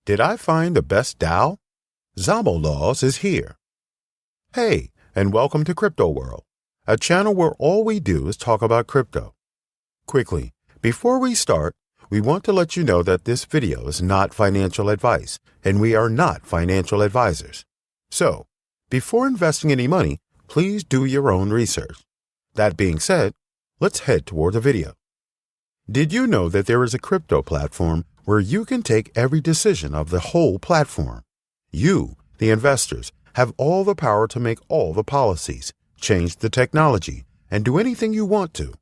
Did I find the best DAO? Zamolaws is here. Hey, and welcome to Crypto World, a channel where all we do is talk about crypto. Quickly, before we start, we want to let you know that this video is not financial advice, and we are not financial advisors. So, before investing any money, please do your own research. That being said, let's head toward the video. Did you know that there is a crypto platform where you can take every decision of the whole platform? You, the investors, have all the power to make all the policies, change the technology, and do anything you want to.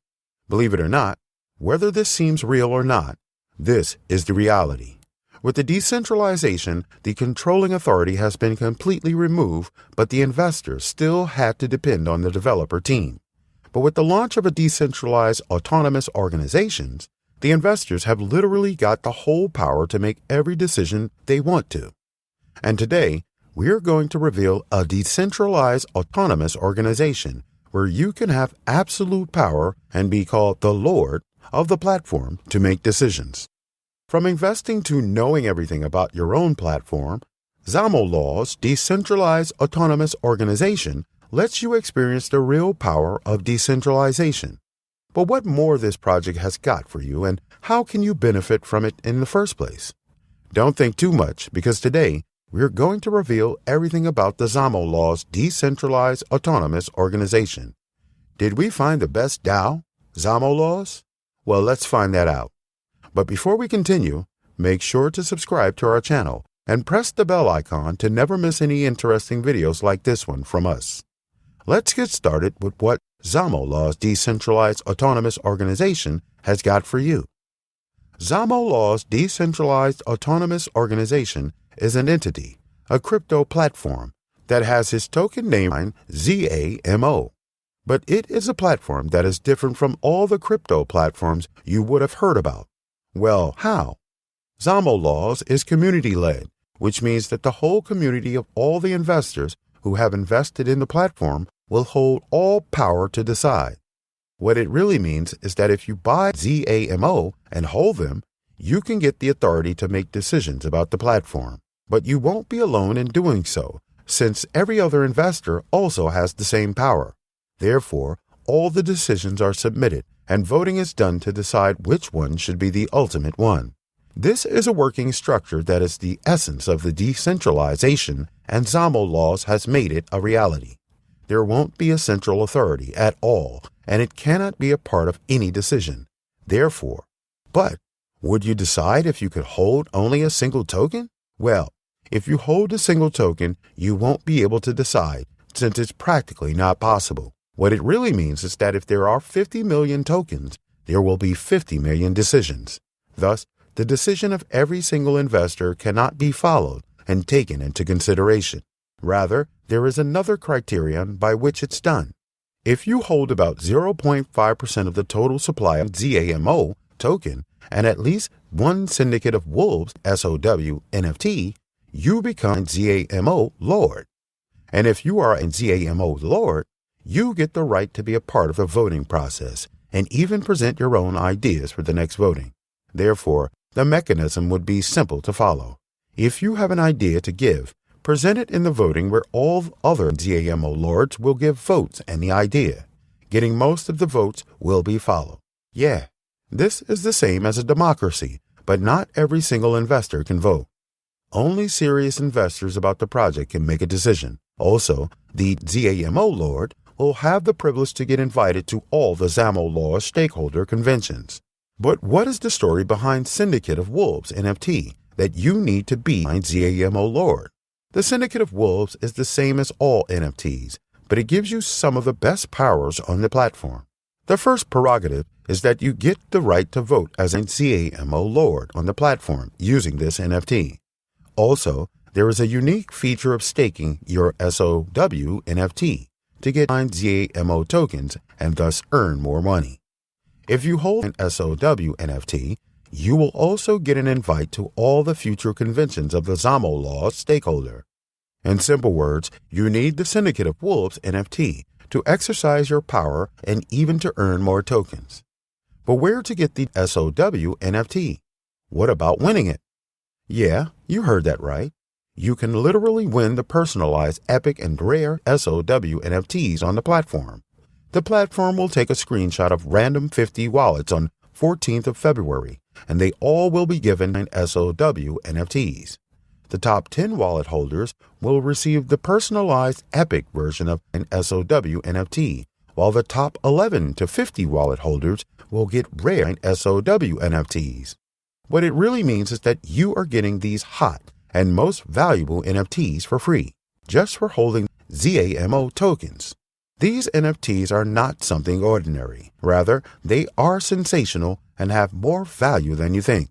Believe it or not, whether this seems real or not, this is the reality. With the decentralization, the controlling authority has been completely removed, but the investors still had to depend on the developer team. But with the launch of a decentralized autonomous organizations, the investors have literally got the whole power to make every decision they want to. And today, we're going to reveal a decentralized autonomous organization where you can have absolute power and be called the Lord of the platform to make decisions. From investing to knowing everything about your own platform, Zamolaws Decentralized Autonomous Organization lets you experience the real power of decentralization. But what more this project has got for you, and how can you benefit from it in the first place? Don't think too much, because today we're going to reveal everything about the Zamolaws Decentralized Autonomous Organization. Did we find the best DAO, Zamolaws? Well, let's find that out. But before we continue, make sure to subscribe to our channel and press the bell icon to never miss any interesting videos like this one from us. Let's get started with what Zamolaws Decentralized Autonomous Organization has got for you. Zamolaws Decentralized Autonomous Organization is an entity, a crypto platform, that has its token name ZAMO. But it is a platform that is different from all the crypto platforms you would have heard about. Well, how? Zamolaws is community-led, which means that the whole community of all the investors who have invested in the platform will hold all power to decide. What it really means is that if you buy ZAMO and hold them, you can get the authority to make decisions about the platform. But you won't be alone in doing so, since every other investor also has the same power. Therefore, all the decisions are submitted, and voting is done to decide which one should be the ultimate one. This is a working structure that is the essence of the decentralization, and Zamolaws has made it a reality. There won't be a central authority at all, and it cannot be a part of any decision. Therefore, but would you decide if you could hold only a single token? Well, if you hold a single token, you won't be able to decide, since it's practically not possible. What it really means is that if there are 50 million tokens, there will be 50 million decisions. Thus, the decision of every single investor cannot be followed and taken into consideration. Rather, there is another criterion by which it's done. If you hold about 0.5% of the total supply of ZAMO token and at least one syndicate of Wolves SOW NFT, you become ZAMO Lord. And if you are a ZAMO Lord, you get the right to be a part of the voting process and even present your own ideas for the next voting. Therefore, the mechanism would be simple to follow. If you have an idea to give, present it in the voting where all other ZAMO Lords will give votes and the idea. Getting most of the votes will be followed. Yeah, this is the same as a democracy, but not every single investor can vote. Only serious investors about the project can make a decision. Also, the ZAMO Lord will have the privilege to get invited to all the Zamolaws stakeholder conventions. But what is the story behind Syndicate of Wolves NFT that you need to be ZAMO Lord? The Syndicate of Wolves is the same as all NFTs, but it gives you some of the best powers on the platform. The first prerogative is that you get the right to vote as a ZAMO Lord on the platform using this NFT. Also, there is a unique feature of staking your SOW NFT to get ZAMO tokens and thus earn more money. If you hold an SOW NFT, you will also get an invite to all the future conventions of the Zamolaws stakeholder. In simple words, you need the Syndicate of Wolves NFT to exercise your power and even to earn more tokens. But where to get the SOW NFT? What about winning it? Yeah, you heard that right. You can literally win the personalized epic and rare SOW NFTs on the platform. The platform will take a screenshot of random 50 wallets on 14th of February, and they all will be given SOW NFTs. The top 10 wallet holders will receive the personalized epic version of an SOW NFT, while the top 11 to 50 wallet holders will get rare SOW NFTs. What it really means is that you are getting these hot and most valuable NFTs for free, just for holding ZAMO tokens. These NFTs are not something ordinary. Rather, they are sensational and have more value than you think.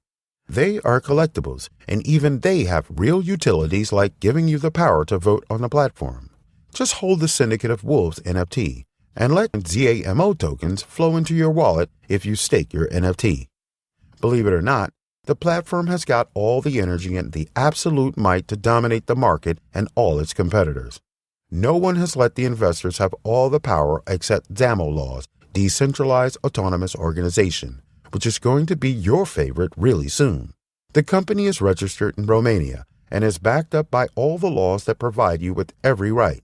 They are collectibles, and even they have real utilities like giving you the power to vote on the platform. Just hold the Syndicate of Wolves NFT and let ZAMO tokens flow into your wallet if you stake your NFT. Believe it or not, the platform has got all the energy and the absolute might to dominate the market and all its competitors. No one has let the investors have all the power except Zamolaws, Decentralized Autonomous Organization, which is going to be your favorite really soon. The company is registered in Romania and is backed up by all the laws that provide you with every right.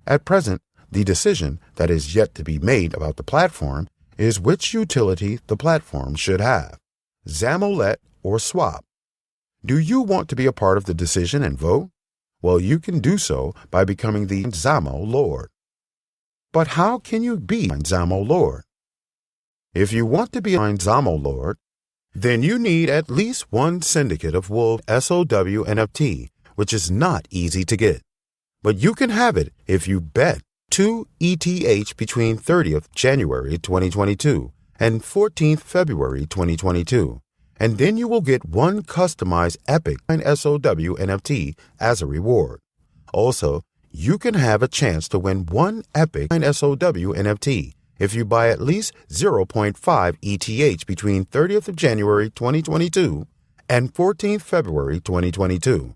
At present, the decision that is yet to be made about the platform is which utility the platform should have, ZAMO Lord or swap. Do you want to be a part of the decision and vote? Well, you can do so by becoming the ZAMO Lord. But how can you be ZAMO Lord? If you want to be a ZAMO Lord, then you need at least one Syndicate of Wolves SOW NFT, which is not easy to get. But you can have it if you bet 2 ETH between 30th January 2022 and 14th February 2022. And then you will get one customized epic SOW NFT as a reward. Also, you can have a chance to win one epic SOW NFT if you buy at least 0.5 ETH between 30th of January 2022 and 14th February 2022.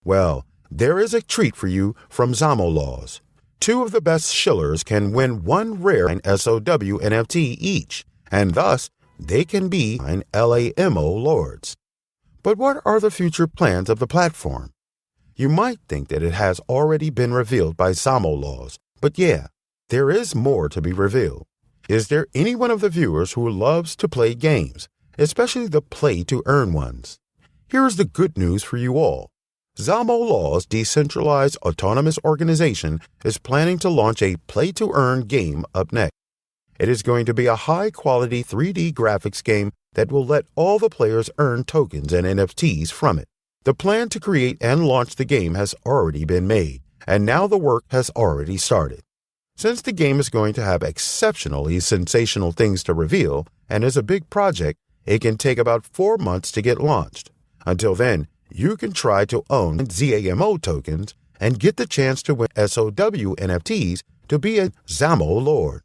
Well, there is a treat for you from Zamolaws. 2 of the best shillers can win one rare SOW NFT each, and thus they can be LAMO Lords. But what are the future plans of the platform? You might think that it has already been revealed by Zamolaws, but yeah, there is more to be revealed. Is there any one of the viewers who loves to play games, especially the play-to-earn ones? Here is the good news for you all. Zamolaws Decentralized Autonomous Organization is planning to launch a play-to-earn game up next. It is going to be a high-quality 3D graphics game that will let all the players earn tokens and NFTs from it. The plan to create and launch the game has already been made, and now the work has already started. Since the game is going to have exceptionally sensational things to reveal and is a big project, it can take about 4 months to get launched. Until then, you can try to own ZAMO tokens and get the chance to win SOW NFTs to be a ZAMO Lord.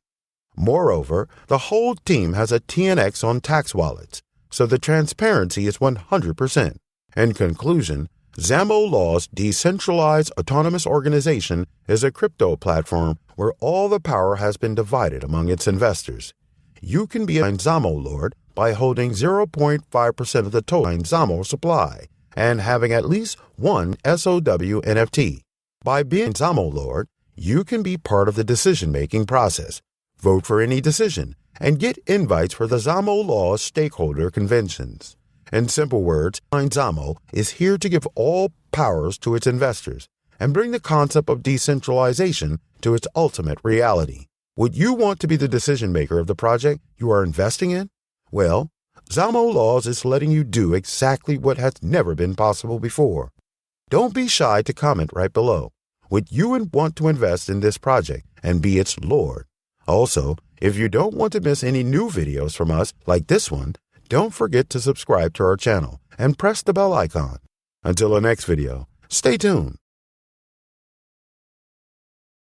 Moreover, the whole team has a TNX on tax wallets, so the transparency is 100%. In conclusion, Zamolaws Decentralized Autonomous Organization is a crypto platform where all the power has been divided among its investors. You can be a ZAMO Lord by holding 0.5% of the total ZAMO supply and having at least one SOW NFT. By being ZAMO Lord, you can be part of the decision-making process, vote for any decision, and get invites for the Zamolaws stakeholder conventions. In simple words, ZAMO is here to give all powers to its investors and bring the concept of decentralization to its ultimate reality. Would you want to be the decision maker of the project you are investing in? Well, Zamolaws is letting you do exactly what has never been possible before. Don't be shy to comment right below. Would you want to invest in this project and be its Lord? Also, if you don't want to miss any new videos from us like this one, don't forget to subscribe to our channel and press the bell icon. Until the next video, stay tuned.